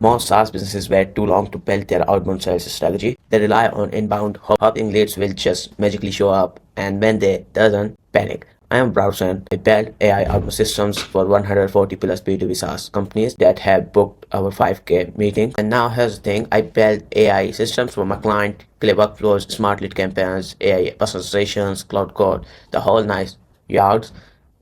Most SaaS businesses wait too long to build their outbound sales strategy. They rely on inbound, hoping leads will just magically show up, and when they doesn't, panic. I am Browson. I build AI outbound systems for 140 plus B2B SaaS companies that have booked our 5K meetings. And now here's the thing, I build AI systems for my client, clear workflows, smart lead campaigns, AI personalizations, cloud code, the whole nice yards.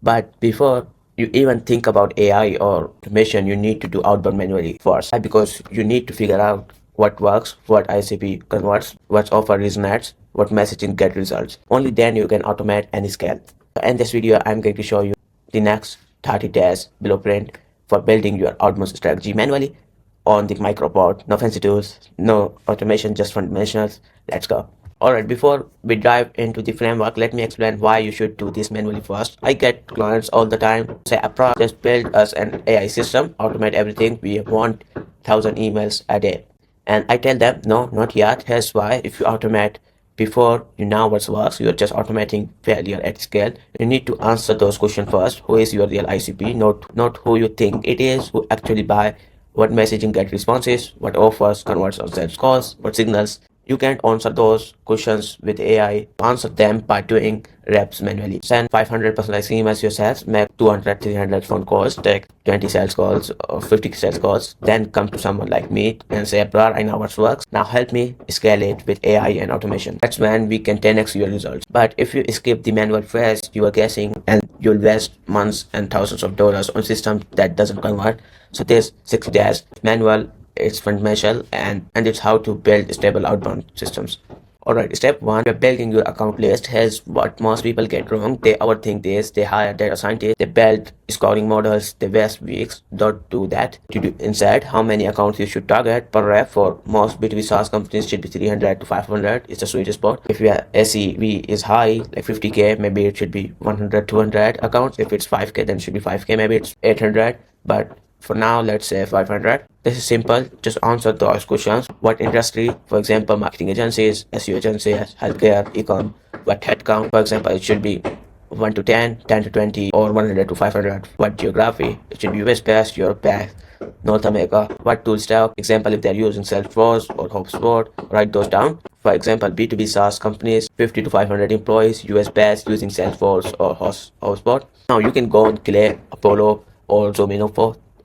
But before you even think about AI or automation, you need to do outbound manually first. Why? Because you need to figure out what works, what ICP converts, what offer resonates, what messaging get results. Only then you can automate any scale. In this video, I'm going to show you the next 30 days blueprint for building your outbound strategy manually on the micropod. No fancy tools, no automation, just fundamentals. Let's go. Alright, before we dive into the framework, let me explain why you should do this manually first. I get clients all the time say, "Apra, just build us an AI system, automate everything. We want 1,000 emails a day." And I tell them, no, not yet. Here's why. If you automate before you know what works, you're just automating failure at scale. You need to answer those questions first. Who is your real ICP? Not who you think it is, who actually buy, what messaging get responses, what offers converts on sales calls, what signals. You can't answer those questions with AI. Answer them by doing reps manually. Send 500 personalized emails yourself, make 200, 300 phone calls, take 20 sales calls or 50 sales calls, then come to someone like me and say, "Bro, I know what works. Now help me scale it with AI and automation." That's when we can 10x your results. But if you skip the manual phase, you are guessing and you'll waste months and thousands of dollars on systems that doesn't convert. So there's 60 days manual. It's fundamental and it's how to build stable outbound systems. Alright, step one, you're building your account list. Here's what most people get wrong. They overthink this, they hire data scientists, they build scoring models, they waste weeks. Don't do that. To do instead, how many accounts you should target per rep for most B2B SaaS companies should be 300 to 500. It's a sweet spot. If your SEV is high, like 50K, maybe it should be 100, 200 accounts. If it's 5K, then it should be 5K, maybe it's 800. But for now, let's say 500. This is simple. Just answer those questions. What industry? For example, marketing agencies, SEO agencies, healthcare, ecom. What headcount? For example, it should be 1 to 10, 10 to 20, or 100 to 500. What geography? It should be US based, Europe based, North America. What tool stack? Example, if they're using Salesforce or HubSpot, write those down. For example, B2B SaaS companies, 50 to 500 employees, US based, using Salesforce or HubSpot. Now you can go on Clay, Apollo, or Zoom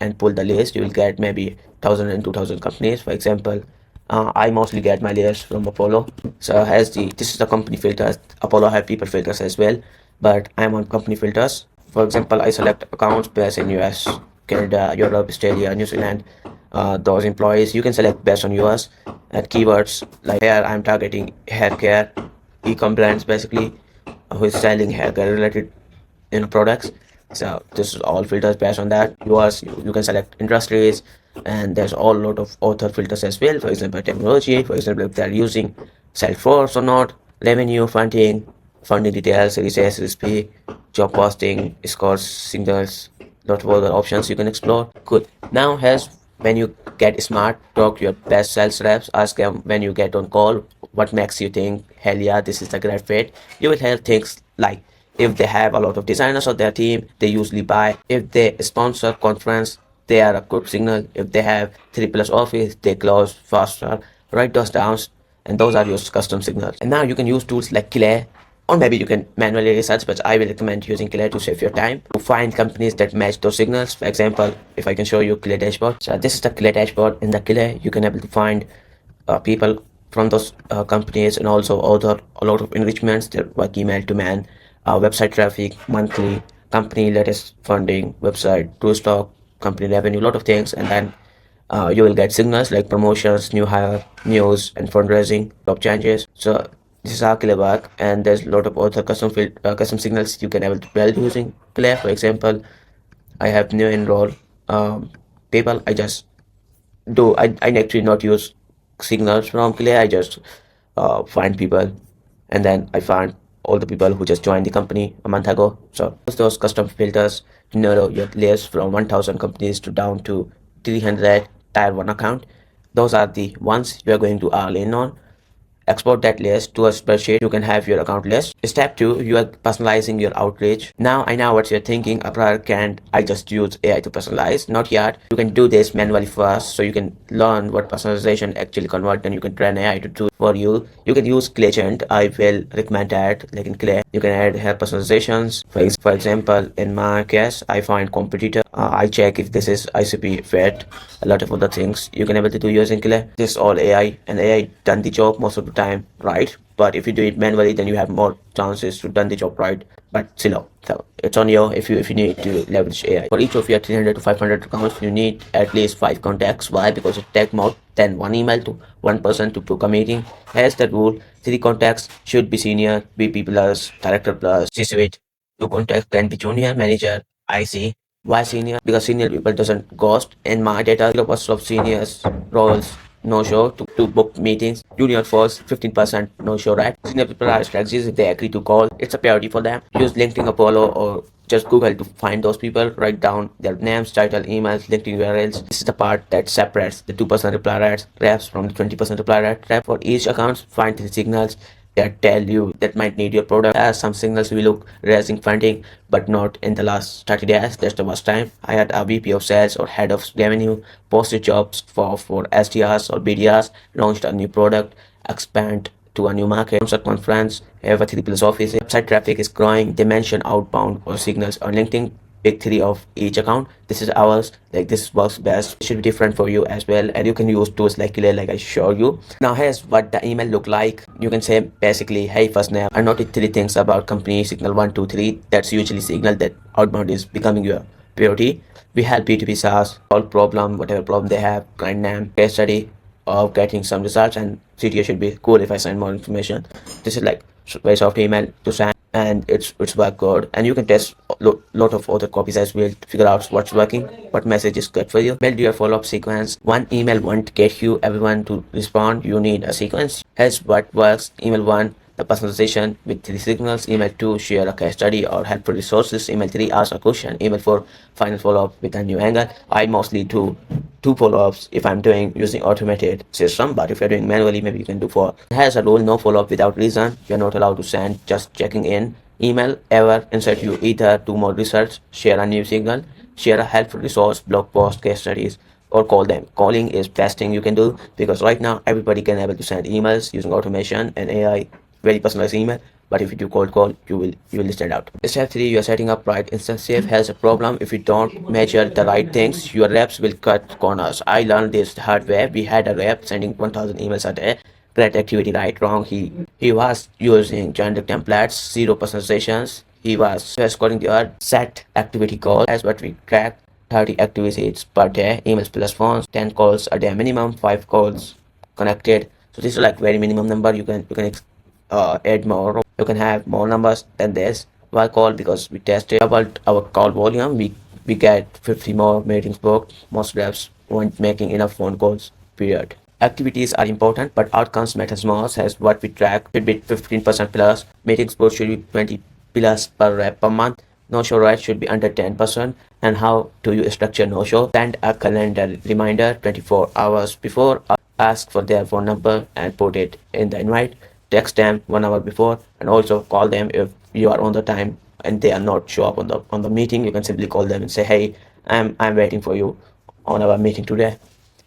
and pull the list. You will get maybe 1,000 and 2,000 companies. For example, I mostly get my list from Apollo. So this is the company filters. Apollo have people filters as well, but I'm on company filters. For example, I select accounts based in US, Canada, Europe, Australia, New Zealand. Those employees you can select based on US and keywords. Like here, I'm targeting hair care, e-com brands basically, who is selling hair care related products. So this is all filters based on that. You can select industries, and there's all lot of author filters as well. For example, technology. For example, if they're using Salesforce or not, revenue, funding details, Series A, Series B, job posting, scores, signals, lot of other options you can explore. Good. Now here's when you get smart, talk to your best sales reps, ask them when you get on call, what makes you think, hell yeah, this is the great fit. You will hear things like, if they have a lot of designers on their team, they usually buy. If they sponsor conference, they are a good signal. If they have 3+ office, they close faster. Write those down, and those are your custom signals. And now you can use tools like Clay, or maybe you can manually research, but I will recommend using Clay to save your time to find companies that match those signals. For example, if I can show you Clay dashboard. So this is the Clay dashboard. In the Clay, you can able to find people from those companies, and also a lot of enrichments like email to man, website traffic, monthly, company latest funding, website, true stock, company revenue, lot of things. And then you will get signals like promotions, new hire, news, and fundraising, job changes. So this is how Clay work, and there's a lot of other custom signals you can able to build using Clay. For example, I have new enroll people. I actually not use signals from Clay. I just find people, and then I find all the people who just joined the company a month ago. So those custom filters to narrow your list from 1,000 companies to down to 300 tier 1 account. Those are the ones you are going to all in on. Export that list to a spreadsheet. You can have your account list. Step 2, you are personalizing your outreach. Now I know what you're thinking. Can't I just use AI to personalize? Not yet. You can do this manually first, so you can learn what personalization actually convert, and you can train AI to do for you. You can use Agent. I will recommend that. Like in Clay, you can add her personalizations. For example, in my case, I find competitor. I check if this is ICP fit. A lot of other things you can able to do using Clay. This is all AI, and AI done the job most of the time, right? But if you do it manually, then you have more chances to done the job right. But still, so it's on you if you need to leverage AI. For each of your 300 to 500 accounts, you need at least 5 contacts. Why? Because it takes more than one email to one person to book a meeting. Here's the rule: 3 contacts should be senior, VP plus, director plus, C-suite. 2 contacts can be junior, manager, IC. Why senior? Because senior people doesn't ghost. In my data, 0% of seniors roles no show to book meetings. Junior falls 15% no show, right? Senior people are strategies if they agree to call. It's a priority for them. Use LinkedIn Apollo or just Google to find those people. Write down their names, title, emails, LinkedIn URLs. This is the part that separates the 2% reply rates reps from the 20% reply rate rep. For each account, find the signals that tell you that might need your product. As some signals we look raising funding, but not in the last 30 days. That's the worst time. I had a VP of sales or head of revenue posted jobs for SDRs or BDRs, launched a new product, expand to a new market, concert conference, have a 3+ office. Website traffic is growing. They mention outbound or signals on LinkedIn. Pick 3 of each account. This is ours. Like this works best. It should be different for you as well, and you can use tools like Killer, like I showed you. Now here's what the email look like. You can say basically, hey, first name. I noted 3 things about company. Signal 1, 2, 3. That's usually signal that outbound is becoming your priority. We help B2B SaaS solve problem, whatever problem they have. Client name, case study of getting some results, and CTO should be cool if I send more information. This is like very soft email to send, and it's work good, and you can test lot of other copies as well to figure out what's working, what message is good for you. Build your follow-up sequence. One email won't get you everyone to respond. You need a sequence. Here's what works. Email 1, the personalization with 3 signals. Email 2, share a case study or helpful resources. Email 3, ask a question. Email 4, final follow-up with a new angle. I mostly do 2 follow-ups if I'm doing using automated system, but if you're doing manually, maybe you can do 4. It has a rule: no follow-up without reason. You're not allowed to send just checking in email ever. Insert you either do more research, share a new signal, share a helpful resource, blog post, case studies, or call them. Calling is best thing you can do, because right now everybody can able to send emails using automation and AI, very personalized email. But if you do cold call, you will stand out. Step 3, you are setting up right instance. Safe has a problem. If you don't measure the right things, your reps will cut corners. I learned this the hard way. We had a rep sending 1000 emails a day. Great activity, right, wrong. He was using generic templates, 0 personalizations. He was scoring the set activity goal as what we track: 30 activities per day, emails plus phones, 10 calls a day minimum, 5 calls connected. So this is like very minimum number. You can add more. You can have more numbers than this. Why call? Because we tested about our call volume. We get 50 more meetings booked. Most reps weren't making enough phone calls, period. Activities are important, but outcomes matters most. As what we track should be 15% plus. Meetings booked should be 20 plus per rep per month. No show rate should be under 10%. And how do you structure no show? Send a calendar reminder 24 hours before. Ask for their phone number and put it in the invite. Text them 1 hour before, and also call them if you are on the time and they are not show up on the meeting. You can simply call them and say, hey, I'm waiting for you on our meeting today,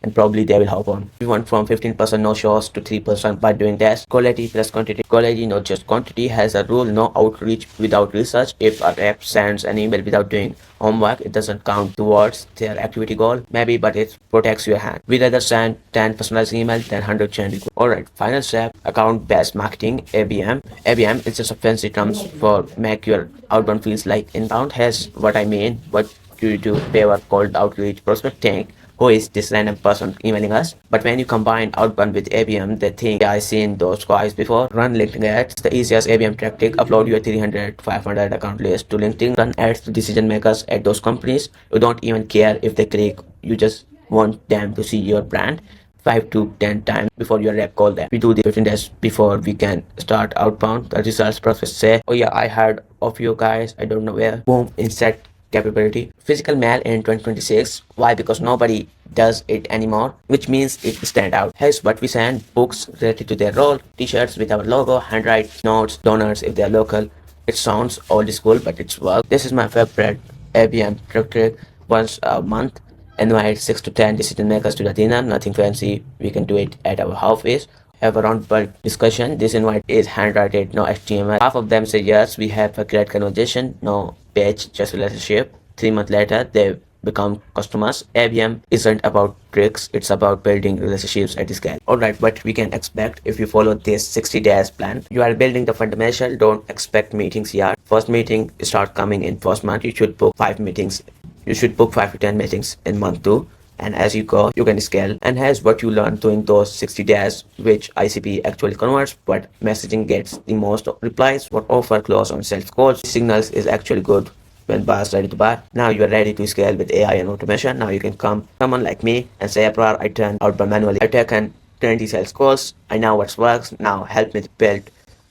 and probably they will hop on. We went from 15% no shows to 3% by doing this. Quality plus quantity. Quality, not just quantity, has a rule: no outreach without research. If a rep sends an email without doing homework, it doesn't count towards their activity goal, maybe, but it protects your hand. We rather send 10 personalized emails than 100 generic. Alright, final step: account-based marketing, ABM. ABM is just a fancy terms for make your outbound feels like inbound. Here's what I mean. What do you do? Paper cold outreach prospecting. Who is this random person emailing us? But when you combine outbound with ABM, they think, yeah, I've seen those guys before. Run LinkedIn ads. The easiest ABM tactic: upload your 300, 500 account list to LinkedIn. Run ads to decision makers at those companies. You don't even care if they click. You just want them to see your brand 5 to 10 times before your rep call them. We do the 15 days before we can start outbound. The results process say, oh yeah, I heard of you guys, I don't know where. Boom, insert capability. Physical mail in 2026. Why? Because nobody does it anymore, which means it stand out. Here's what we send: books related to their role, t-shirts with our logo, handwrite notes, donors if they're local. It sounds old school, but it's work. This is my favorite ABM trick. Once a month, invite 6 to 10 decision makers to the dinner. Nothing fancy. We can do it at our office. Have a round table discussion. This invite is handwritten, no HTML. Half of them say yes, we have a great conversation, no page, just relationship. 3 months later, they become customers. ABM isn't about tricks, it's about building relationships at scale. Alright, what we can expect if you follow this 60 days plan. You are building the fundamental, don't expect meetings yet. First meeting start coming in first month. You should book 5 meetings. You should book 5 to 10 meetings in month 2, and as you go you can scale. And here's what you learn during those 60 days, which ICP actually converts, but messaging gets the most replies, what offer close on sales calls. Signals is actually good when buyers ready to buy. Now you are ready to scale with AI and automation. Now you can come someone like me and say, Abrar, I turn outbound manually, I take an 20 sales calls, I know what works, now help me build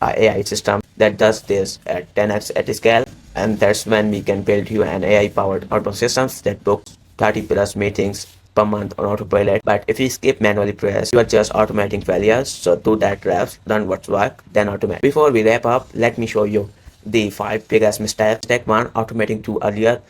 a AI system that does this at 10x at scale. And that's when we can build you an AI powered outbound systems that books 30 plus meetings per month on autopilot. But if you skip manually press, you are just automating failures. So do that reps, done what's work, then automate. Before we wrap up, let me show you the 5 biggest mistakes. Mistake 1, automating too earlier.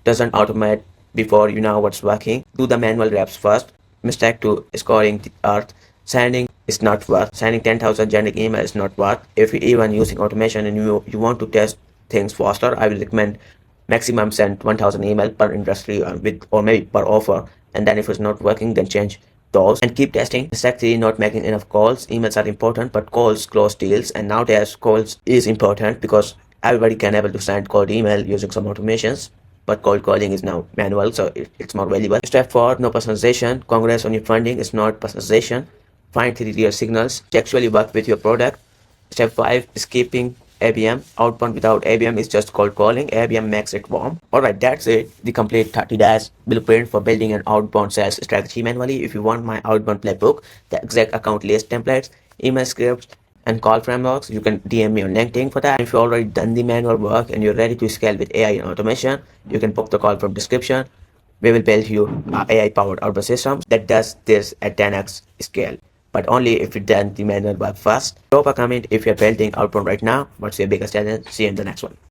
Doesn't automate before you know what's working. Do the manual reps first. Mistake 2, scoring the earth. Sending is not worth. Sending 10,000 generic emails is not worth. If you're even using automation and you want to test things faster, I will recommend maximum send 1000 email per industry or maybe per offer, and then if it's not working then change those and keep testing. Step 3, not making enough calls. Emails are important, but calls close deals, and nowadays calls is important because everybody can able to send cold email using some automations, but cold calling is now manual, so it's more valuable. Step 4, no personalization. Congress on your funding is not personalization. Find 3 real signals to actually work with your product. Step 5, skipping ABM. Outbound without ABM is just cold calling. ABM makes it warm. Alright, that's it. The complete 30 days blueprint for building an outbound sales strategy manually. If you want my outbound playbook, the exact account list templates, email scripts, and call frameworks, you can DM me on LinkedIn for that. If you've already done the manual work and you're ready to scale with AI and automation, you can book the call from description. We will build you an AI powered outbound system that does this at 10x scale, but only if you done the manual work first. Drop a comment if you're building outbound right now. What's your biggest challenge? See you in the next one.